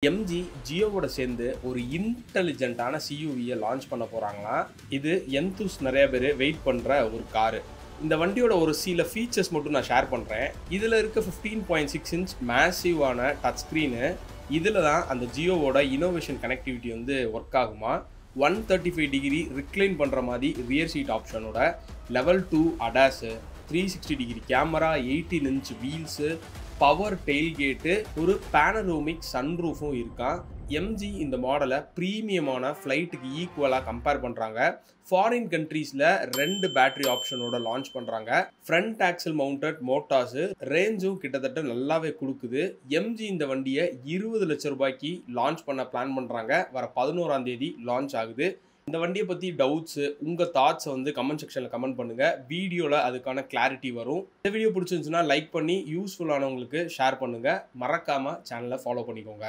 MG ஜியோவோட சேர்ந்து ஒரு இன்டெலிஜென்ட்டான சியூவியை launch பண்ண போகிறாங்களாம். இது எந்தூஸ் நிறைய பேர் வெயிட் பண்ணுற ஒரு காரு. இந்த வண்டியோட ஒரு சில ஃபீச்சர்ஸ் மட்டும் நான் ஷேர் பண்ணுறேன். இதில் இருக்க 15.6 இன்ச் மேசிவான டச் ஸ்க்ரீனு, இதில் தான் அந்த ஜியோவோட இனோவேஷன் கனெக்டிவிட்டி வந்து ஒர்க் ஆகுமா. 135 டிகிரி ரிக்ளைன் பண்ணுற மாதிரி ரியர் சீட் ஆப்ஷனோட level 2 ADAS, 360 degree camera, 18 inch wheels, power tailgate, ஒரு பேனரோமிக் சன்ரூஃபும் இருக்கான். எம்ஜி இந்த மாடலை ப்ரீமியமான ஃப்ளைட்டுக்கு ஈக்குவலாக கம்பேர் பண்ணுறாங்க. ஃபாரின் கண்ட்ரீஸில் 2 பேட்டரி ஆப்ஷனோட லான்ச் பண்ணுறாங்க. ஃப்ரண்ட் ஆக்சல் மவுண்டட் மோட்டார்ஸு, ரேஞ்சும் கிட்டத்தட்ட நல்லாவே கொடுக்குது. எம்ஜி இந்த வண்டியை 20 லட்சம் ரூபாய்க்கு லான்ச் பண்ண பிளான் பண்ணுறாங்க. வர 11ஆம் தேதி லான்ச் ஆகுது. இந்த வண்டியை பற்றி டவுட்ஸு, உங்கள் தாட்ஸை வந்து கமெண்ட் செக்ஷனில் கமெண்ட் பண்ணுங்கள். வீடியோவில் அதுக்கான கிளாரிட்டி வரும். இந்த வீடியோ பிடிச்சிருந்துச்சுன்னா லைக் பண்ணி யூஸ்ஃபுல்லானவங்களுக்கு ஷேர் பண்ணுங்கள். மறக்காமல் சேனலை ஃபாலோ பண்ணிக்கோங்க.